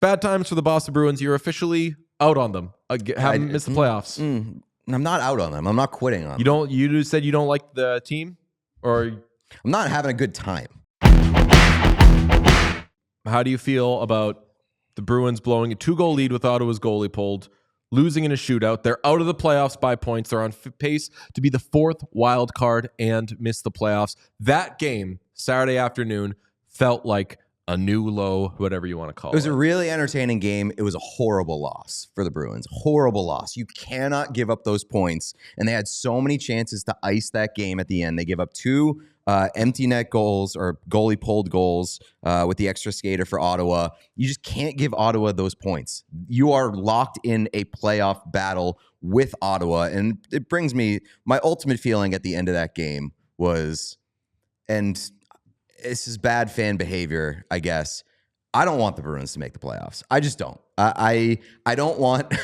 Bad times for the Boston Bruins. You're officially out on them. Haven't missed the playoffs. I'm not out on them. I'm not quitting on them. You said you don't like the team? Or I'm not having a good time. How do you feel about the Bruins blowing a 2-goal lead with Ottawa's goalie pulled, losing in a shootout? They're out of the playoffs by points. They're on pace to be the 4th wild card and miss the playoffs. That game, Saturday afternoon, felt like a new low, whatever you want to call it. It was a really entertaining game. It was a horrible loss for the Bruins. Horrible loss. You cannot give up those points. And they had so many chances to ice that game at the end. They gave up 2 empty net goals or goalie pulled goals with the extra skater for Ottawa. You just can't give Ottawa those points. You are locked in a playoff battle with Ottawa. And it brings me, my ultimate feeling at the end of that game was, and this is bad fan behavior, I guess, I don't want the Bruins to make the playoffs. I just don't. I don't want,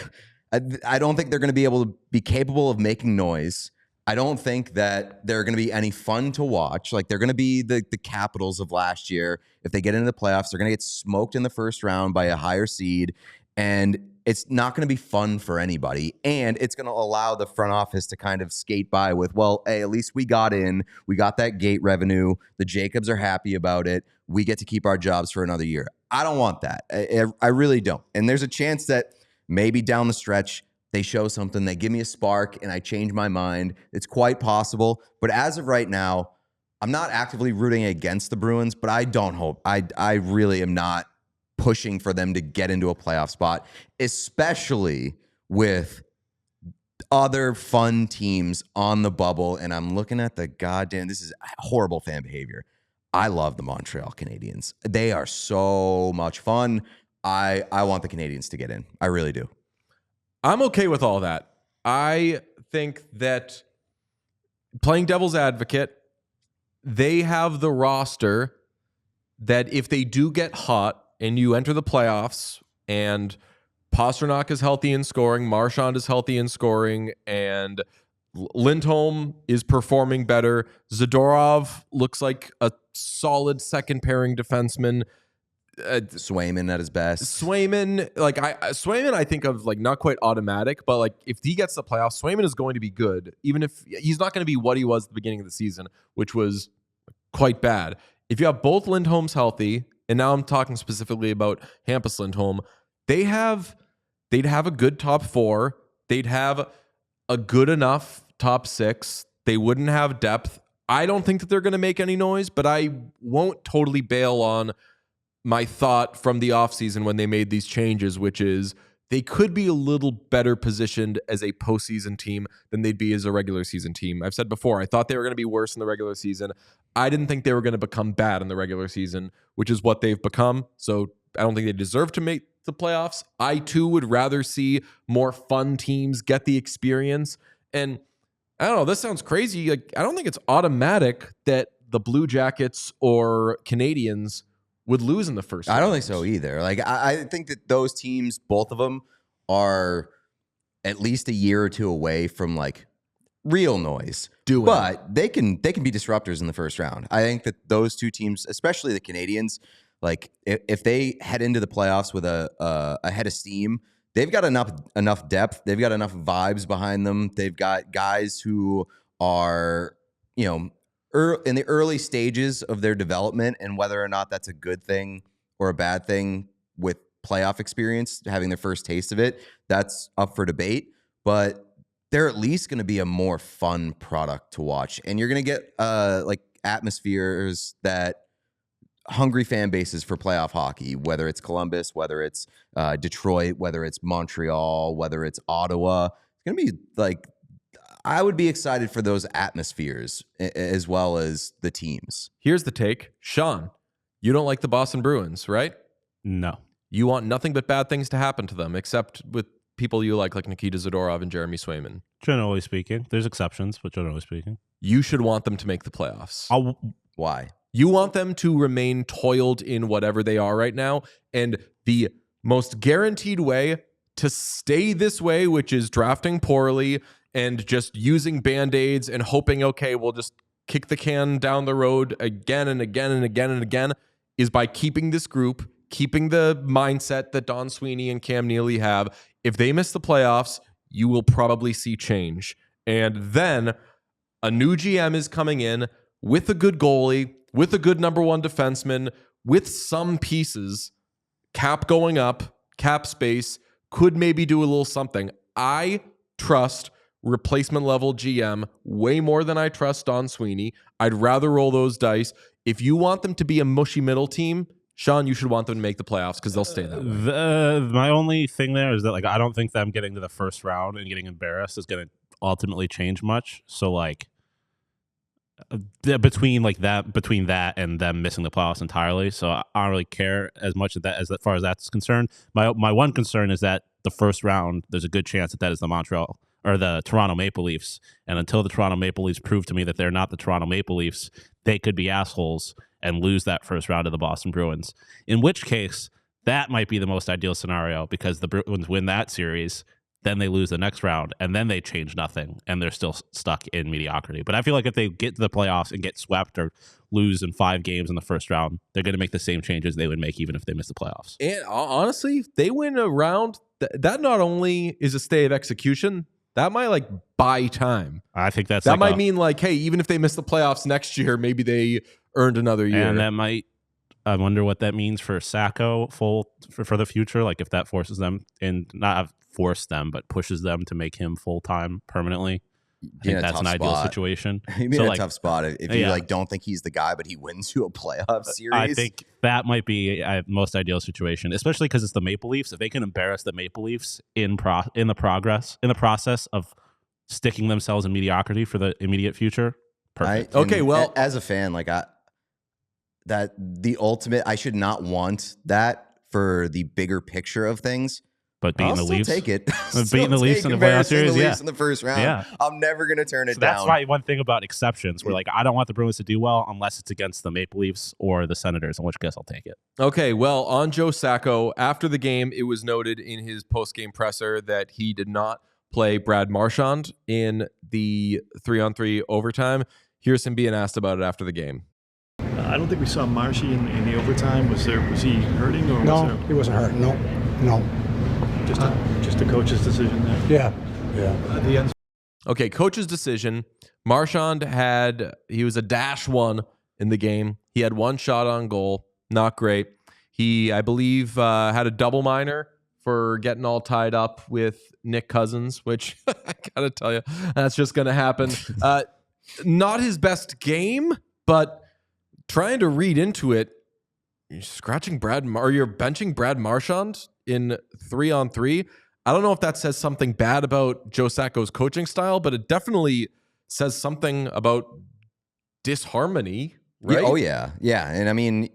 I don't think they're going to be able to be capable of making noise. I don't think that they're going to be any fun to watch. Like, they're going to be the Capitals of last year. If they get into the playoffs, they're going to get smoked in the first round by a higher seed. And it's not going to be fun for anybody. And it's going to allow the front office to kind of skate by with, well, hey, at least we got in. We got that gate revenue. The Jacobs are happy about it. We get to keep our jobs for another year. I don't want that. I really don't. And there's a chance that maybe down the stretch, they show something, they give me a spark, and I change my mind. It's quite possible. But as of right now, I'm not actively rooting against the Bruins, but I don't hope. I really am not pushing for them to get into a playoff spot, especially with other fun teams on the bubble. And I'm looking at the goddamn, this is horrible fan behavior. I love the Montreal Canadiens. They are so much fun. I want the Canadiens to get in. I really do. I'm okay with all that. I think that, playing devil's advocate, they have the roster that if they do get hot and you enter the playoffs and Pastrnak is healthy in scoring, Marchand is healthy in scoring, and Lindholm is performing better, Zadorov looks like a solid second pairing defenseman. Swayman at his best. Swayman, Swayman, I think of like not quite automatic, but like if he gets the playoffs, Swayman is going to be good, even if he's not going to be what he was at the beginning of the season, which was quite bad. If you have both Lindholms healthy, and now I'm talking specifically about Hampus Lindholm, they'd have a good top 4. They'd have a good enough top 6. They wouldn't have depth. I don't think that they're going to make any noise, but I won't totally bail on my thought from the offseason when they made these changes, which is they could be a little better positioned as a postseason team than they'd be as a regular season team. I've said before, I thought they were going to be worse in the regular season. I didn't think they were going to become bad in the regular season, which is what they've become. So I don't think they deserve to make the playoffs. I, too, would rather see more fun teams get the experience. And I don't know, this sounds crazy. Like, I don't think it's automatic that the Blue Jackets or Canadians would lose in the first round. I don't think so either. Like, I think that those teams, both of them, are at least a year or two away from like real noise. But they can be disruptors in the first round. I think that those two teams, especially the Canadians, like if they head into the playoffs with a head of steam, they've got enough depth. They've got enough vibes behind them. They've got guys who are, in the early stages of their development, and whether or not that's a good thing or a bad thing with playoff experience, having their first taste of it, that's up for debate. But they're at least going to be a more fun product to watch. And you're going to get like atmospheres that hungry fan bases for playoff hockey, whether it's Columbus, whether it's Detroit, whether it's Montreal, whether it's Ottawa. It's going to be like, I would be excited for those atmospheres as well as the teams. Here's the take. Sean, you don't like the Boston Bruins, right? No. You want nothing but bad things to happen to them, except with people you like Nikita Zadorov and Jeremy Swayman. Generally speaking. There's exceptions, but generally speaking. You should want them to make the playoffs. Why? You want them to remain toiled in whatever they are right now. And the most guaranteed way to stay this way, which is drafting poorly and just using Band-Aids and hoping, okay, we'll just kick the can down the road again and again and again and again, is by keeping this group keeping the mindset that Don Sweeney and Cam Neely have. If they miss the playoffs, you will probably see change. And then a new GM is coming in with a good goalie, with a good number one defenseman, with some pieces, cap going up, cap space, could maybe do a little something. I trust replacement level GM way more than I trust Don Sweeney. I'd rather roll those dice. If you want them to be a mushy middle team, Sean, you should want them to make the playoffs because they'll stay that way. My only thing there is that like I don't think them getting to the first round and getting embarrassed is going to ultimately change much. So like between that and them missing the playoffs entirely, so I don't really care as much as far as that's concerned. My one concern is that the first round, there's a good chance that is the Montreal or the Toronto Maple Leafs, and until the Toronto Maple Leafs prove to me that they're not the Toronto Maple Leafs, they could be assholes and lose that first round to the Boston Bruins. In which case, that might be the most ideal scenario because the Bruins win that series, then they lose the next round, and then they change nothing, and they're still stuck in mediocrity. But I feel like if they get to the playoffs and get swept or lose in 5 games in the first round, they're going to make the same changes they would make even if they miss the playoffs. And honestly, if they win a round, that not only is a stay of execution, that might like buy time. I think that might mean like, hey, even if they miss the playoffs next year, maybe they earned another year. And that might, I wonder what that means for Sacco for the future. Like if that forces them, and not force them, but pushes them to make him full-time permanently. I think that's an ideal situation. He'd be in a tough spot if you like don't think he's the guy, but he wins you a playoff series. I think that might be a most ideal situation, especially because it's the Maple Leafs. If they can embarrass the Maple Leafs in the process of sticking themselves in mediocrity for the immediate future, perfect. As a fan, like the ultimate, I should not want that for the bigger picture of things. But beating the Leafs, take it. Beating the Leafs in the playoff series, the Leafs in the first round. I'm never going to turn it down. That's why one thing about exceptions, where like I don't want the Bruins to do well unless it's against the Maple Leafs or the Senators, in which case I'll take it. Okay, well, on Joe Sacco, after the game, it was noted in his post-game presser that he did not play Brad Marchand in the 3-on-3 overtime. Here's him being asked about it after the game. I don't think we saw Marshy in the overtime. Was he hurting or no? He wasn't hurting. No. Just a coach's decision there. Yeah. The end. Okay, coach's decision. Marchand he was a -1 in the game. He had 1 shot on goal. Not great. He, I believe, had a double minor for getting all tied up with Nick Cousins, which I gotta tell you, that's just gonna happen. Not his best game, but trying to read into it, you're scratching you're benching Brad Marchand in 3-on-3. I don't know if that says something bad about Joe Sacco's coaching style, but it definitely says something about disharmony, right? Yeah. And I mean,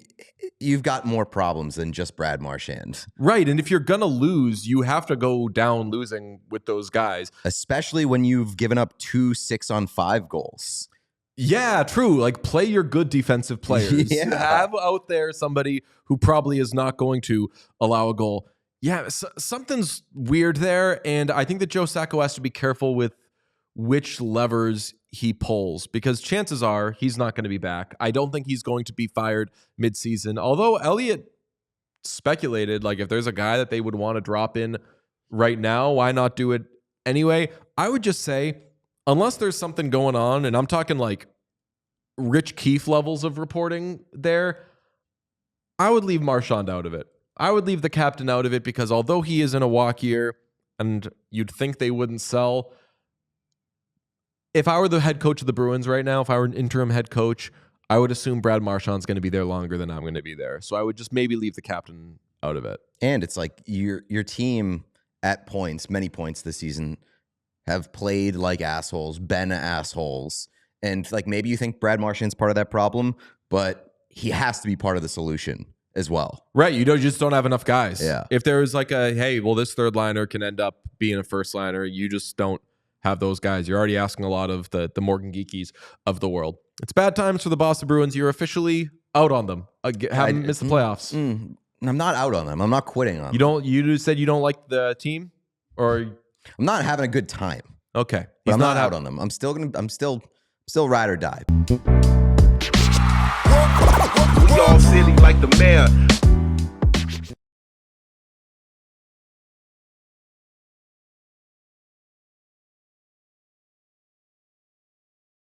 you've got more problems than just Brad Marchand. Right, and if you're going to lose, you have to go down losing with those guys. Especially when you've given up 2 6-on-5 goals. Yeah, true. Like, play your good defensive players. Yeah. Have out there somebody who probably is not going to allow a goal. Yeah, something's weird there, and I think that Joe Sacco has to be careful with which levers he pulls, because chances are he's not going to be back. I don't think he's going to be fired midseason, although Elliott speculated, like, if there's a guy that they would want to drop in right now, why not do it anyway? I would just say, unless there's something going on, and I'm talking like Rich Keefe levels of reporting there, I would leave Marchand out of it. I would leave the captain out of it, because although he is in a walk year and you'd think they wouldn't sell, if I were the head coach of the Bruins right now, if I were an interim head coach, I would assume Brad Marchand's going to be there longer than I'm going to be there. So I would just maybe leave the captain out of it. And it's like your team at many points this season, have played like assholes, been assholes. And like maybe you think Brad Marchand's part of that problem, but he has to be part of the solution as well. Right. You just don't have enough guys. Yeah. If there's like this third liner can end up being a first liner, you just don't have those guys. You're already asking a lot of the Morgan Geekies of the world. It's bad times for the Boston Bruins. You're officially out on them. Haven't missed the playoffs. I'm not out on them. I'm not quitting on them. You said you don't like the team, or I'm not having a good time. Okay. But I'm not out on them. I'm still ride or die. We all silly like the mayor.